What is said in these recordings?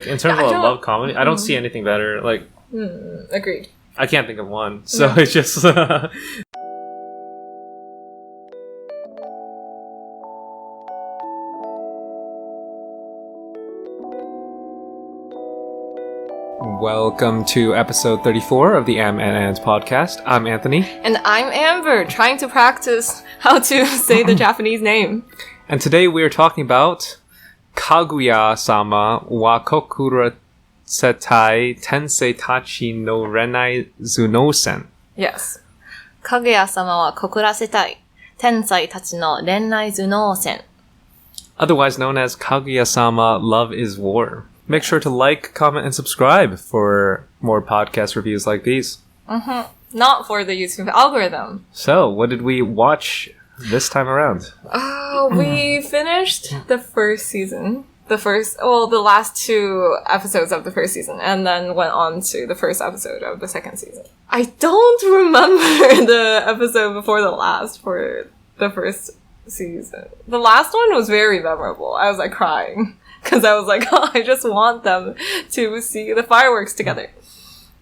In terms of love comedy, I don't see anything better. Like, agreed. I can't think of one. So it's just... Welcome to episode 34 of the Amb Ant Podcast. I'm Anthony. And I'm Amber, trying to practice how to say the Japanese name. And today we are talking about Kaguya Sama wa kokurasetai tensei tachi no renai zunosen. Yes. Kaguya Sama wa kokurasetai tensei tachi no renai zunosen. Otherwise known as Kaguya Sama Love is War. Make sure to like, comment, and subscribe for more podcast reviews like these. Not for the YouTube algorithm. So, what did we watch this time around? We finished the first season. The last two episodes of the first season, and then went on to the first episode of the second season. I don't remember the episode before the last for the first season. The last one was very memorable. I was like crying. Because I was like, I just want them to see the fireworks together.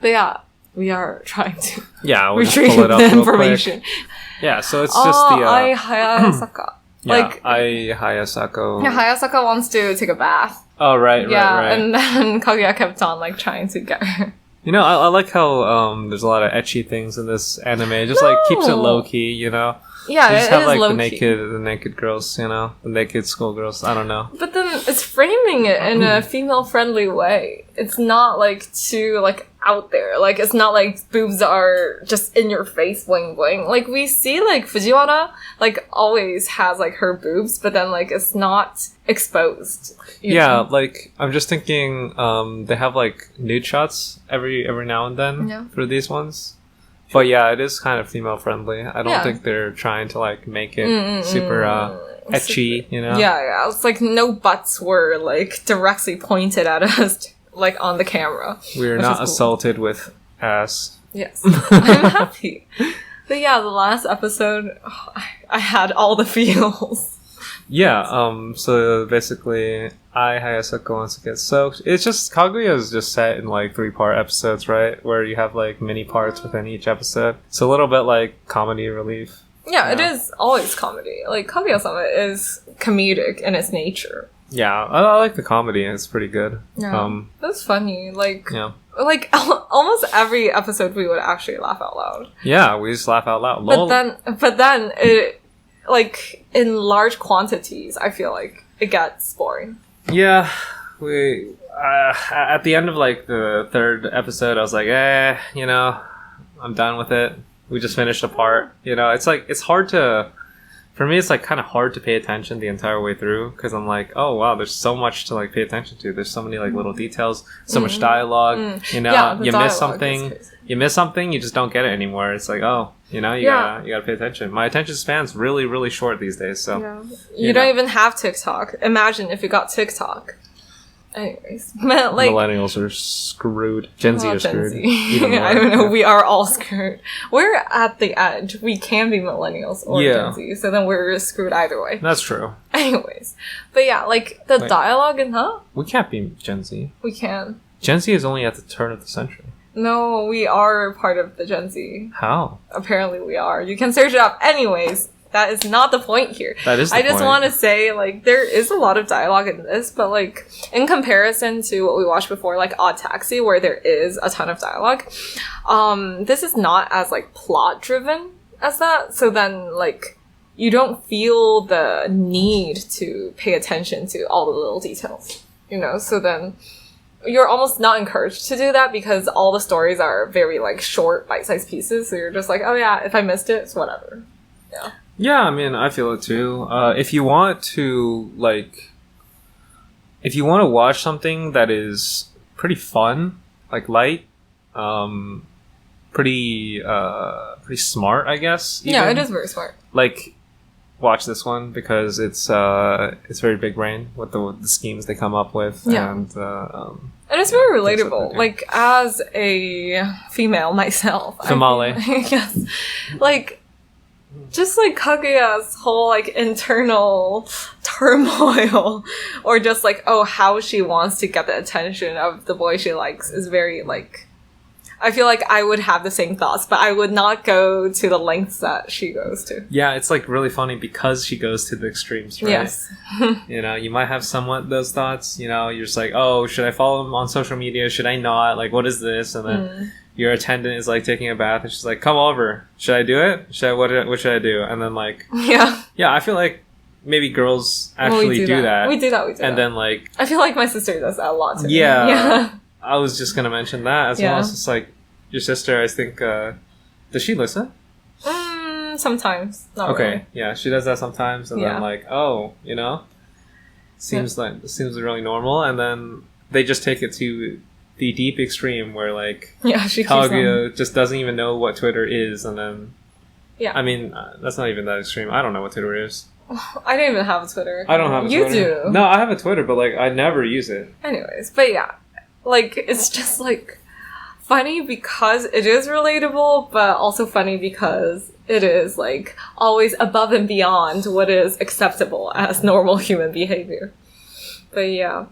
But yeah, we are trying to retrieve pull it up the information. Yeah, so it's just the... Ai Hayasaka. Ai Hayasaka. Yeah, Hayasaka wants to take a bath. Oh, right. And then Kaguya kept on trying to get her. You know, I like how there's a lot of ecchi things in this anime. It just keeps it low-key, you know? Yeah, you just it have is the naked girls, you know, the naked schoolgirls. I don't know. But then it's framing it in a female-friendly way. It's not too out there. It's not like boobs are just in your face, bling bling. We see Fujiwara always has her boobs, but then it's not exposed. Yeah, I'm just thinking they have nude shots every now and then for these ones. But yeah, it is kind of female friendly. I don't think they're trying to make it super ecchi, you know? Yeah. It's no butts were directly pointed at us on the camera. We're not assaulted with ass. Yes. I'm happy. But yeah, the last episode, I had all the feels. Yeah, so basically, Ai Hayasaka wants to get soaked. It's just, Kaguya is just set in 3-part episodes, right? Where you have mini parts within each episode. It's a little bit comedy relief. Yeah, it is always comedy. Kaguya Sama is comedic in its nature. Yeah, I like the comedy, it's pretty good. Yeah, that's funny. Almost every episode we would actually laugh out loud. Yeah, we just laugh out loud. But then it... in large quantities, I feel it gets boring. Yeah, we at the end of the third episode, I was like, you know, I'm done with it. We just finished a part. You know, it's it's hard to, for me, it's kind of hard to pay attention the entire way through because I'm oh wow, there's so much to pay attention to. There's so many little details, so much dialogue. You know, you miss something. You miss something, you just don't get it anymore. It's oh, you know, you gotta pay attention. My attention span's really, really short these days, so... You don't even have TikTok. Imagine if you got TikTok. Anyways. Millennials are screwed. Gen Z are screwed. I don't know, we are all screwed. We're at the edge. We can be millennials or Gen Z, so then we're screwed either way. That's true. Anyways. But yeah, the dialogue in We can't be Gen Z. We can. Gen Z is only at the turn of the century. No, we are part of the Gen Z. How? Apparently we are. You can search it up. Anyways, that is not the point here. That is the point. I just want to say, there is a lot of dialogue in this, but, in comparison to what we watched before, Odd Taxi, where there is a ton of dialogue, this is not as, plot-driven as that. So then, you don't feel the need to pay attention to all the little details, you know? So then... you're almost not encouraged to do that because all the stories are very short bite-sized pieces, so you're just oh yeah, if I missed it, it's whatever. Yeah, I mean, I feel it too. If you want to watch something that is pretty fun, light, pretty smart, I guess. Even. Yeah, it is very smart. Watch this one because it's very big brain with the schemes they come up with, and it's very relatable. As a female myself, Female, yes, just like Kaguya's whole like internal turmoil, or just like how she wants to get the attention of the boy she likes is very like. I feel like I would have the same thoughts, but I would not go to the lengths that she goes to. Yeah, it's like really funny because she goes to the extremes, right? Yes. You know, you might have somewhat those thoughts. You know, you're just like, oh, should I follow him on social media? Should I not? Like, what is this? And then your attendant is like taking a bath, and she's like, come over. Should I do it? What should I do? And then like, yeah, I feel like maybe girls actually do that. We do that. And then like, I feel like my sister does that a lot too. Yeah. I was just gonna mention that as well. It's just like your sister. I think does she listen? Sometimes. Not really. Yeah, she does that sometimes, and then like, oh, you know, seems really normal, and then they just take it to the deep extreme where like she Kaguya just doesn't even know what Twitter is, and then I mean that's not even that extreme. I don't know what Twitter is. I don't even have a Twitter. I don't have a Twitter. You do. No, I have a Twitter, but like I never use it. Anyways, but yeah. Like, it's just, like, funny because it is relatable, but also funny because it is, like, always above and beyond what is acceptable as normal human behavior. But yeah.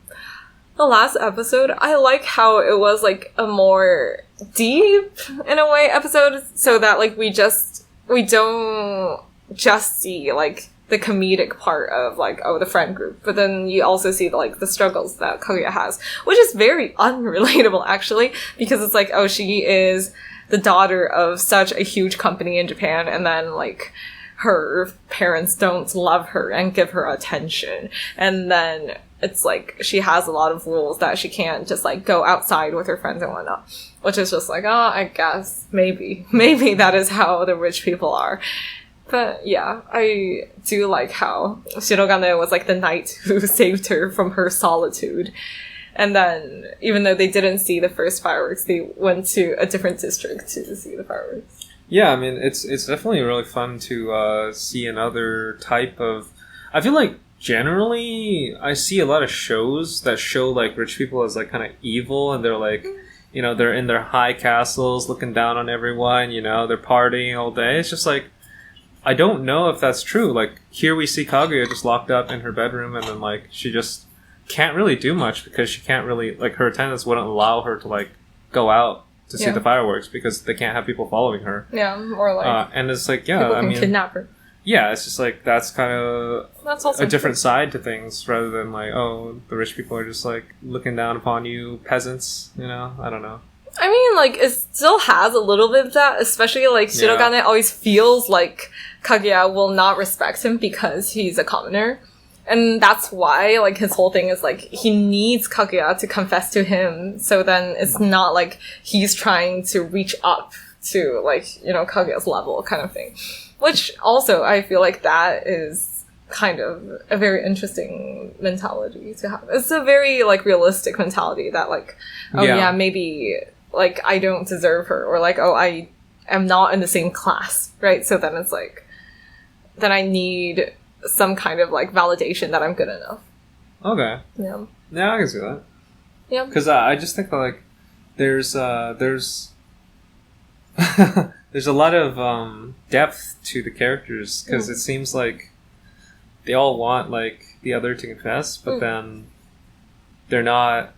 The last episode, I like how it was, like, a more deep, in a way, episode, so that, like, we don't just see, like, the comedic part of, like, the friend group. But then you also see, like, the struggles that Kaguya has. Which is very unrelatable, actually. Because it's like, she is the daughter of such a huge company in Japan. And then, like, her parents don't love her and give her attention. And then it's like, she has a lot of rules that she can't just, like, go outside with her friends and whatnot. Which is just like, I guess, maybe that is how the rich people are. But yeah, I do like how Shirogane was like the knight who saved her from her solitude. And then, even though they didn't see the first fireworks, they went to a different district to see the fireworks. Yeah, I mean, it's definitely really fun to see another type of... I feel like, generally, I see a lot of shows that show, like, rich people as, like, kind of evil, and they're, like... You know, they're in their high castles, looking down on everyone, you know, they're partying all day. It's just, like... I don't know if that's true. Like, here we see Kaguya just locked up in her bedroom, and then, like, she just can't really do much because she can't really, like, her attendants wouldn't allow her to, like, go out to see the fireworks because they can't have people following her. Yeah, or, like... and it's like, people can kidnap her. Yeah, it's just, like, that's kind of a different side to things rather than, like, the rich people are just, like, looking down upon you peasants, you know? I don't know. I mean, like, it still has a little bit of that, especially, like, Shirogane always feels like Kaguya will not respect him because he's a commoner. And that's why, like, his whole thing is, like, he needs Kaguya to confess to him, so then it's not like he's trying to reach up to, like, you know, Kaguya's level kind of thing. Which, also, I feel like that is kind of a very interesting mentality to have. It's a very, like, realistic mentality that, like, maybe... like, I don't deserve her, or like, I am not in the same class, right? So then it's like, then I need some kind of, like, validation that I'm good enough. Okay. Yeah. Yeah, I can see that. Yeah. Because I just think that, like, there's there's a lot of depth to the characters, because it seems like they all want, like, the other to confess, but then they're not,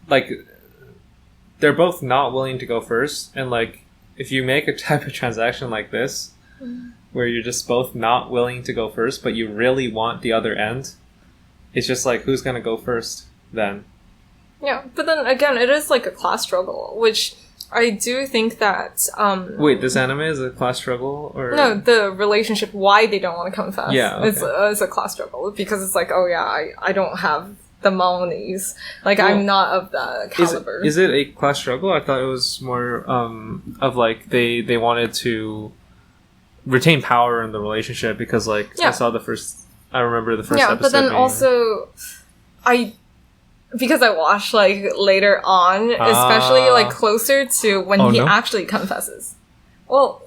like... They're both not willing to go first, and, like, if you make a type of transaction like this, where you're just both not willing to go first, but you really want the other end, it's just like, who's gonna go first then? Yeah, but then again, it is like a class struggle, which I do think that... Wait, this anime is a class struggle? Or no, the relationship, why they don't want to confess. Yeah, okay. It's a class struggle, because it's like, I don't have... the monies. Like, I'm not of that caliber. Is it a class struggle? I thought it was more of, like, they wanted to retain power in the relationship because, like, I remember the first episode. Yeah, but then also, because I watched, like, later on, especially, like, closer to when he actually confesses. Well...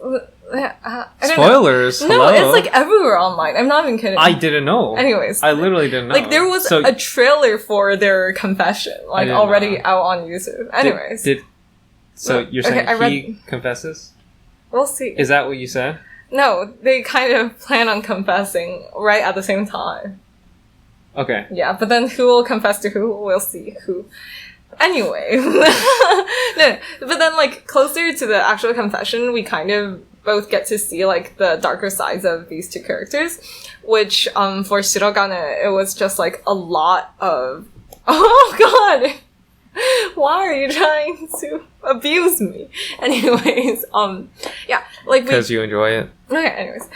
I don't Spoilers! Know. Hello? No, it's like everywhere online. I'm not even kidding. I didn't know. Anyways. I literally didn't know. Like, there was a trailer for their confession, like, already out on YouTube. Anyways. So you're saying he confesses? We'll see. Is that what you said? No, they kind of plan on confessing right at the same time. Okay. Yeah, but then who will confess to who? We'll see who. Anyway. No, but then, like, closer to the actual confession, we kind of both get to see, like, the darker sides of these two characters, which, for Shirogane, it was just, like, a lot of... Oh, God! Why are you trying to abuse me? Anyways, yeah, like... Because you enjoy it? Okay, anyways.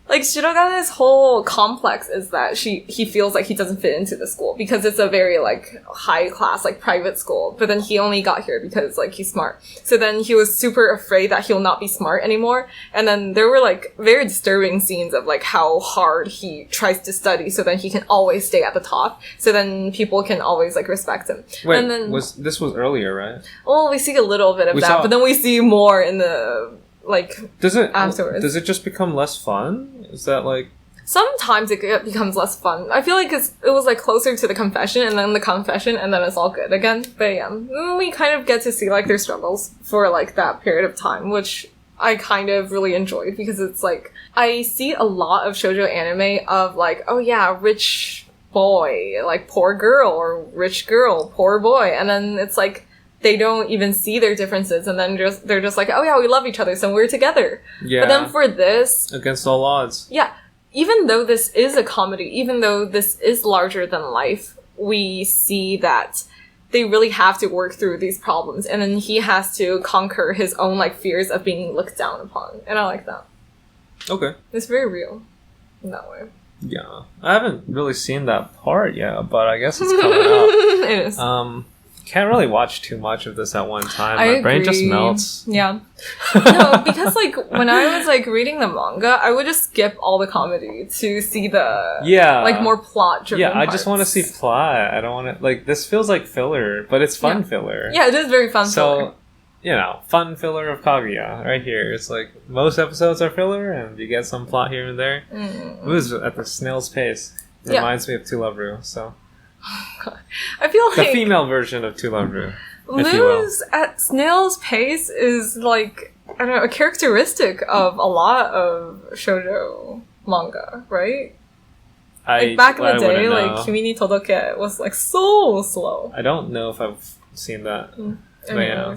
Like, Shirogane's whole complex is that he feels like he doesn't fit into the school because it's a very, like, high-class, like, private school. But then he only got here because, like, he's smart. So then he was super afraid that he'll not be smart anymore. And then there were, like, very disturbing scenes of, like, how hard he tries to study so that he can always stay at the top. So then people can always, like, respect him. Wait, and then, this was earlier, right? well, we see a little bit of that, but then we see more in the... like, afterwards. Does it just become less fun? Is that like... Sometimes it becomes less fun. I feel like it was like closer to the confession and then the confession and then it's all good again. But yeah, we kind of get to see like their struggles for like that period of time, which I kind of really enjoyed because it's like, I see a lot of shoujo anime of like, oh yeah, rich boy, like poor girl, or rich girl, poor boy. And then it's like, they don't even see their differences, and then they're just like, oh yeah, we love each other, so we're together. Yeah. But then for this... Against all odds. Yeah. Even though this is a comedy, even though this is larger than life, we see that they really have to work through these problems, and then he has to conquer his own, like, fears of being looked down upon. And I like that. Okay. It's very real in that way. Yeah. I haven't really seen that part yet, but I guess it's coming up. It is. Can't really watch too much of this at one time. I My brain agree. just melts. Yeah. No, because like when I was like reading the manga, I would just skip all the comedy to see the like more plot driven. Yeah, I just want to see plot. I don't want to like this feels like filler, but it's fun filler. Yeah, it is very fun filler. So, you know, fun filler of Kaguya right here. It's like most episodes are filler and you get some plot here and there. It was at the snail's pace. Reminds me of To Love Ru, so I feel like the female version of To Love Ru. Luz at snail's pace is like, I don't know, a characteristic of a lot of shoujo manga, right? Like back in the day, like Kimi ni Todoke was like so slow. I don't know if I've seen that. But yeah.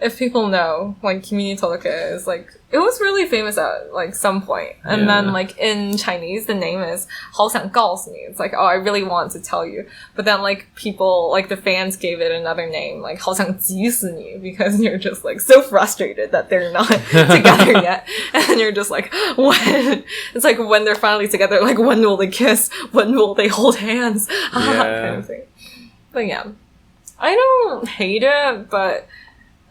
If people know, like Kimi ni Todoke is like, it was really famous at like some point. And then like in Chinese the name is 好想告诉你. It's like, oh, I really want to tell you. But then like people, like the fans gave it another name, like 好想急死你, because you're just like so frustrated that they're not together yet. And you're just like, when? It's like when they're finally together, like when will they kiss? When will they hold hands? Kind of thing. But yeah. I don't hate it, but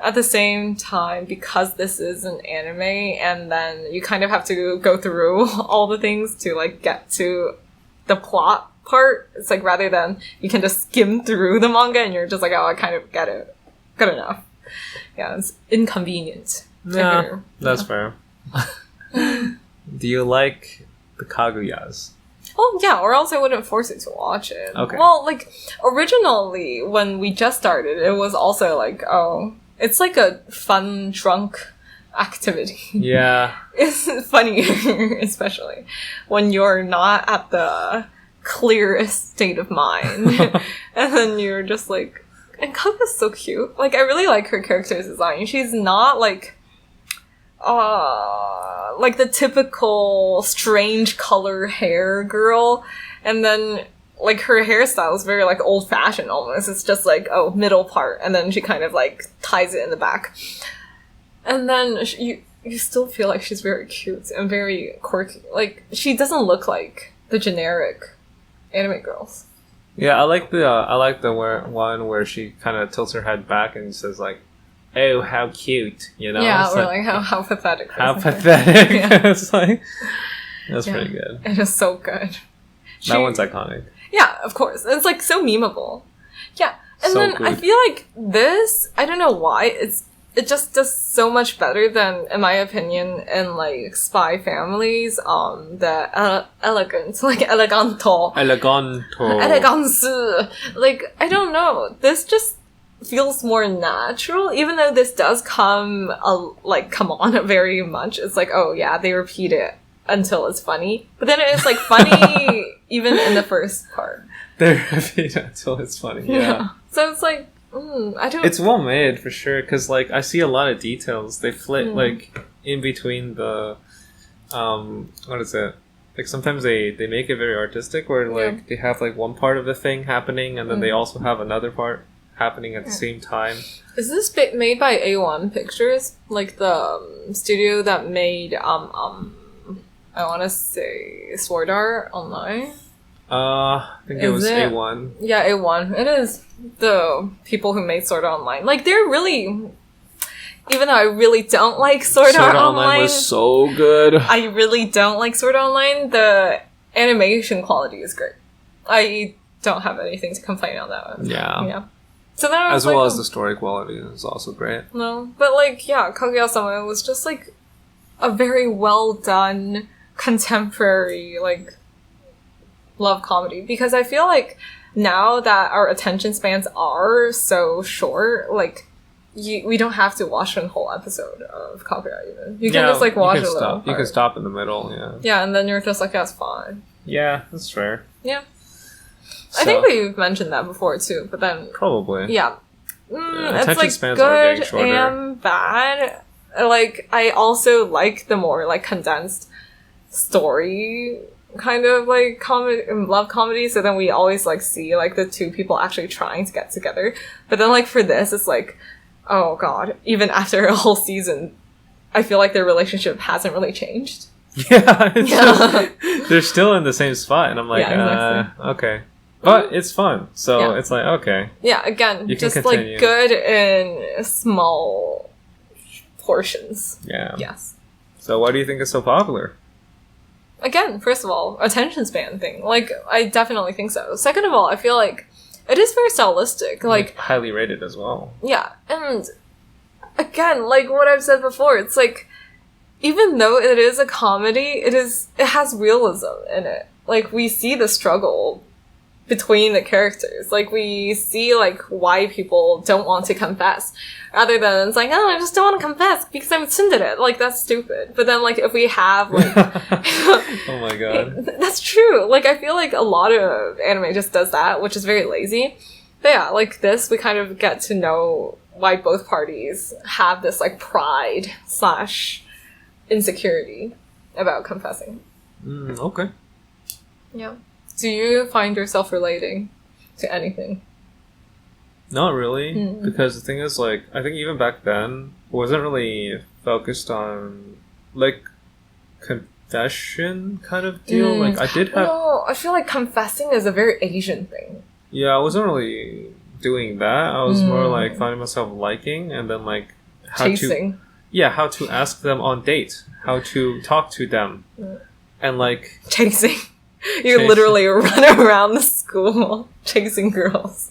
at the same time, because this is an anime, and then you kind of have to go through all the things to, like, get to the plot part. It's like, rather than you can just skim through the manga and you're just like, oh, I kind of get it. Good enough. Yeah, it's inconvenient. Yeah, that's fair. Do you like the Kaguyas? Well, yeah, or else I wouldn't force it to watch it. Okay. Well, like, originally, when we just started, it was also like, oh... It's like a fun, drunk activity. Yeah. It's funnier, especially when you're not at the clearest state of mind. And then you're just like... And Kaguya's so cute. Like, I really like her character's design. She's not like the typical strange color hair girl. And then... like, her hairstyle is very, like, old-fashioned almost. It's just, like, oh, middle part, and then she kind of, like, ties it in the back. And then you still feel like she's very cute and very quirky. Like, she doesn't look like the generic anime girls. Yeah, I like the one where she kind of tilts her head back and says, like, oh, how cute, you know? Yeah, it's or, like, how pathetic. How pathetic. Yeah. It's like, that's pretty good. It is so good. That one's iconic. Yeah, of course. It's, like, so memeable. Yeah. And so then good. I feel like this, I don't know why, it just does so much better than, in my opinion, in, like, Spy Families, the elegant, like, eleganto. Eleganto. Elegance. Like, I don't know. This just feels more natural, even though this does come on very much. It's like, oh yeah, they repeat it until it's funny, but then it's like funny even in the first part. They repeat it until it's funny. Yeah. So it's like, I don't. It's well made for sure, because like I see a lot of details. They flit like in between the, what is it? Like sometimes they make it very artistic, where like they have like one part of the thing happening, and then they also have another part happening at the same time. Is this made by A1 Pictures, like the studio that made I want to say Sword Art Online? I think it was A1. Yeah, A1. It is the people who made Sword Art Online. Like, they're really... Even though I really don't like Sword Art Online was so good. I really don't like Sword Art Online. The animation quality is great. I don't have anything to complain on that one. Yeah. So then I was as well as the story quality is also great. No, but like, yeah, Kaguya Sama was just like a very well done contemporary like love comedy, because I feel like now that our attention spans are so short, like we don't have to watch a whole episode of Kaguya even. You can just like watch a little part. You can stop in the middle, Yeah, and then you're just like, that's fine. Yeah, that's fair. Yeah. So, I think we've mentioned that before too, but then... Probably. Yeah. Attention it's like spans good are shorter. And bad. Like, I also like the more like condensed story kind of like love comedy, so then we always like see like the two people actually trying to get together. But then like for this, it's like, oh god, even after a whole season, I feel like their relationship hasn't really changed. Yeah. They're still in the same spot, and I'm like, exactly. Okay. But it's fun, so it's like, okay. Yeah, again, just like good in small portions. Yeah. Yes. So why do you think it's so popular? Again, first of all, attention span thing. Like, I definitely think so. Second of all, I feel like it is very stylistic. Like, highly rated as well. Yeah, and again, like what I've said before, it's like, even though it is a comedy, it has realism in it. Like, we see the struggle between the characters. Like, we see, like, why people don't want to confess. Rather than, it's like, oh, I just don't want to confess because I'm tsundere. Like, that's stupid. But then, like, if we have, like... oh my god. That's true. Like, I feel like a lot of anime just does that, which is very lazy. But yeah, like this, we kind of get to know why both parties have this, like, pride / insecurity about confessing. Okay. Yeah. Do you find yourself relating to anything? Not really, because the thing is, like, I think even back then, it wasn't really focused on, like, confession kind of deal. Like, I did have... No, I feel like confessing is a very Asian thing. Yeah, I wasn't really doing that. I was more, like, finding myself liking, and then, like... Chasing. How to ask them on date. How to talk to them. And, like... Chasing. You literally run around the school chasing girls.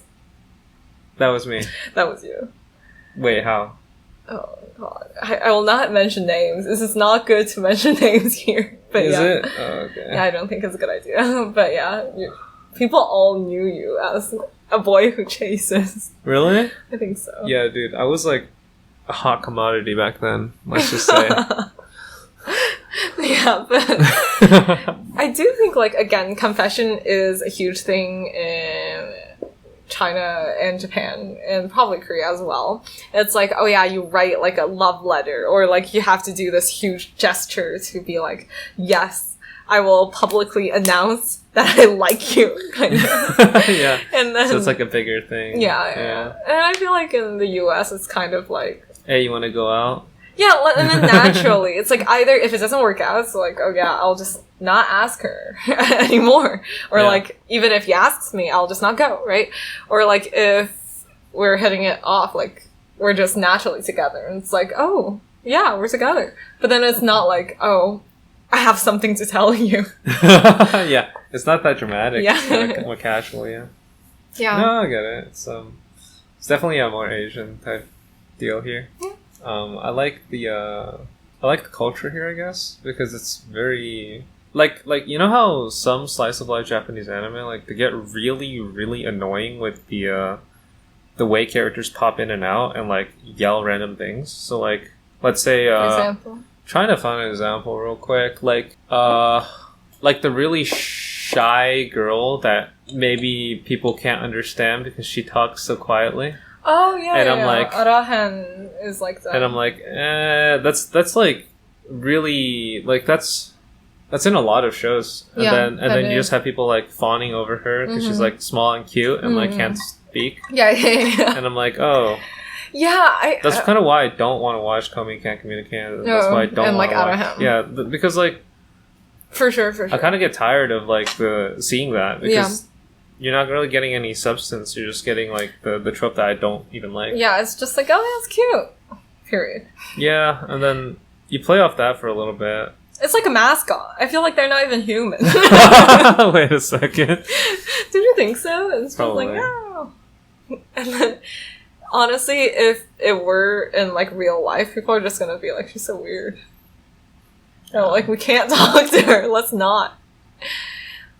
That was me. That was you. Wait, how? Oh, God. I will not mention names. This is not good to mention names here. But is yeah. it? Oh, okay. Yeah, I don't think it's a good idea. But yeah, people all knew you as a boy who chases. Really? I think so. Yeah, dude. I was like a hot commodity back then, let's just say. Yeah, but I do think, like, again, confession is a huge thing in China and Japan and probably Korea as well. It's like, oh yeah, you write like a love letter, or like you have to do this huge gesture to be like, yes, I will publicly announce that I like you, kind of. Yeah. And then, so it's like a bigger thing. Yeah. And I feel like in the US it's kind of like, hey, you want to go out? Yeah, and then naturally, it's like either if it doesn't work out, it's like, oh yeah, I'll just not ask her anymore. Or like, even if he asks me, I'll just not go, right? Or like, if we're hitting it off, like, we're just naturally together. And it's like, oh, yeah, we're together. But then it's not like, oh, I have something to tell you. Yeah, it's not that dramatic. Yeah. It's more casual, yeah. Yeah. No, I get it. It's definitely a more Asian type deal here. Yeah. I like the culture here, I guess, because it's very like you know how some slice of life Japanese anime, like, they get really really annoying with the the way characters pop in and out and like yell random things. So like, let's say, example. Trying to find an example real quick, like the really shy girl that maybe people can't understand because she talks so quietly. Oh yeah, and I'm like, Arahen is like that. And I'm like, that's like really like that's in a lot of shows. And then you just have people like fawning over her because she's like small and cute and like can't speak. Yeah. And I'm like, oh. Yeah, that's kind of why I don't want to watch Komi Can't Communicate. That's why I don't want to watch. Yeah, because like, for sure. I kind of get tired of like seeing that because you're not really getting any substance. You're just getting like the trope that I don't even like. Yeah, it's just like, oh, that's cute. Period. Yeah, and then you play off that for a little bit. It's like a mascot. I feel like they're not even human. Wait a second. Did you think so? It's just like, no. And then, honestly, if it were in like real life, people are just gonna be like, she's so weird. Oh, like we can't talk to her. Let's not.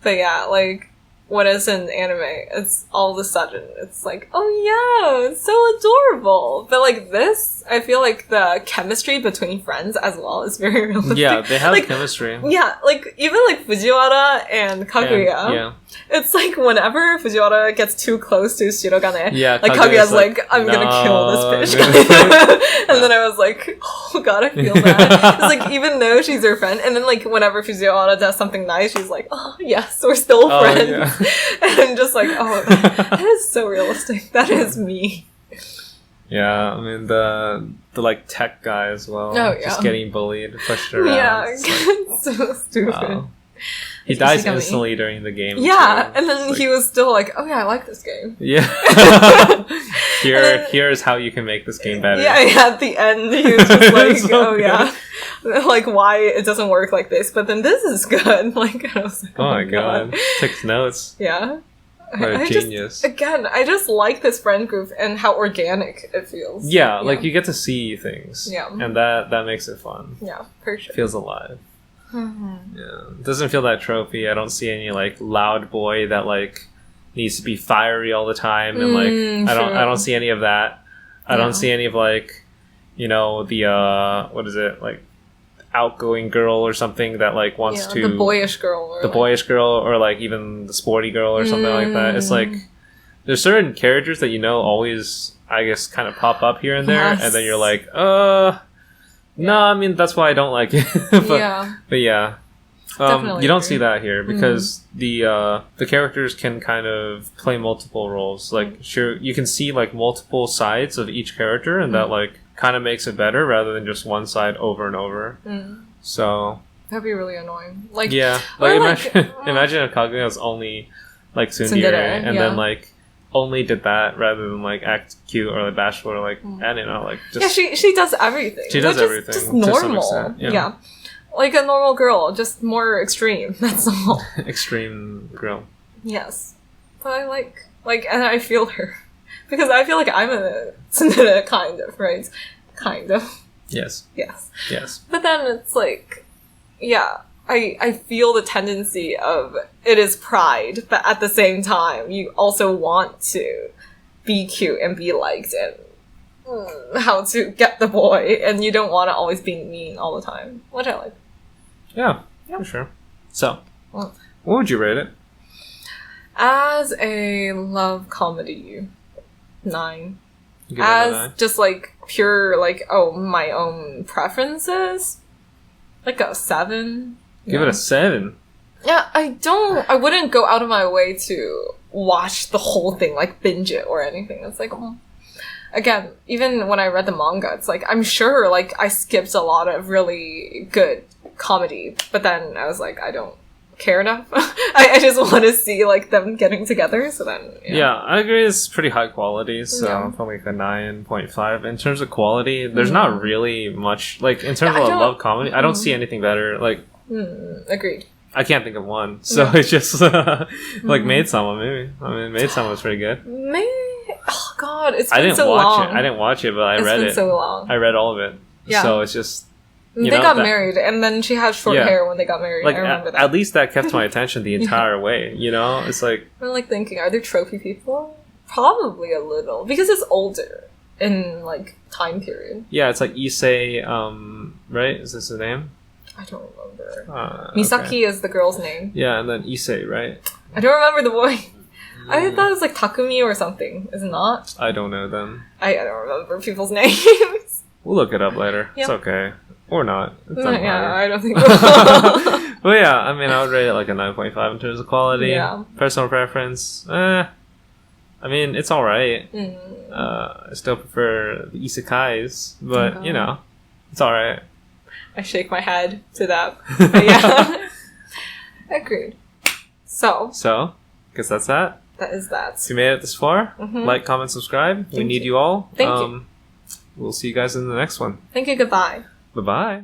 But yeah, like when it's in anime, it's all of a sudden it's like, oh yeah, it's so adorable. But like this, I feel like the chemistry between friends as well is very realistic. Yeah, they have like, chemistry. Yeah, like even like Fujiwara and Kaguya. It's like whenever Fujiwara gets too close to Shirogane, like Kaguya's like, I'm gonna kill this bitch. And then I was like, oh god, I feel bad. It's like even though she's her friend, and then like whenever Fujiwara does something nice, she's like, oh yes, we're still friends. Yeah. And I'm just like, oh, that is so realistic. That is me. Yeah, I mean the like tech guy as well. Oh yeah, just getting bullied, pushed around. Yeah, so stupid. Wow. He dies instantly during the game. Yeah, too. And then he was still like, oh yeah, I like this game. Yeah. Here's how you can make this game better. Yeah, at the end he was just like, so yeah. Like why it doesn't work like this, but then this is good. Like I was like, oh my god. Takes notes. Yeah. What a genius. I just like this friend group and how organic it feels. Yeah, like you get to see things. Yeah. And that makes it fun. Yeah, for sure. Feels alive. Yeah. It doesn't feel that tropey. I don't see any like loud boy that like needs to be fiery all the time and like I don't see any of that. I don't see any of like, you know, the what is it, like outgoing girl or something that like wants to the boyish girl or like even the sporty girl or something like that. It's like there's certain characters that always I guess kind of pop up here and there and then you're like no, I mean that's why I don't like it. but yeah. You don't see that here because the characters can kind of play multiple roles. Like sure you can see like multiple sides of each character and that like kind of makes it better rather than just one side over and over. So that'd be really annoying. Like imagine if Kaguya was only like tsundere and then like only did that rather than like act cute or like bashful or like I don't know, like just she does everything. She does everything. Just normal. Yeah. Like a normal girl, just more extreme. That's all. Extreme girl. Yes. But I like and I feel her. Because I feel like I'm a tsundere kind of, right? Kind of. Yes. But then it's like I feel the tendency of it is pride, but at the same time, you also want to be cute and be liked and how to get the boy, and you don't want to always be mean all the time, which I like. Yeah, for sure. So, what would you rate it? As a love comedy, 9. You give it a 9? Just like pure, like, my own preferences, like a 7. Give it a 7. Yeah, I wouldn't go out of my way to watch the whole thing, like binge it or anything. It's like, again, even when I read the manga, it's like, I'm sure, like, I skipped a lot of really good comedy, but then I was like, I don't care enough. I just want to see, like, them getting together, so then, yeah, I agree, it's pretty high quality, so probably like a 9.5. In terms of quality, there's not really much, like, in terms of love comedy, I don't see anything better, like, agreed. I can't think of one, so it's just, like, Maid-sama, maybe. I mean, Maid-sama was pretty good. Oh god, it's been so long. I didn't watch it, but I read it. It's been so long. I read all of it. Yeah. So it's just... They got married, and then she had short hair when they got married. Like, I remember that. At least that kept my attention the entire way, you know? It's like... I'm like thinking, are there trophy people? Probably a little because it's older in like time period. Yeah, it's like Issei, right? Is this the name? I don't remember. Misaki Misaki is the girl's name. Yeah, and then Issei, right? I don't remember the boy. I thought it was like Takumi or something. Is it not? I don't know then. I don't remember people's names. We'll look it up later. Yep. It's okay. Or not. It doesn't matter. Yeah, I don't think so. But yeah, I mean, I would rate it like a 9.5 in terms of quality. Yeah. Personal preference, I mean, it's alright. I still prefer the isekais, but, you know, it's alright. I shake my head to that. But yeah. Agreed. So, guess that's that. that is that. If you made it this far, like, comment, subscribe. We need you all. Thank you. We'll see you guys in the next one. Thank you, goodbye. Bye-bye.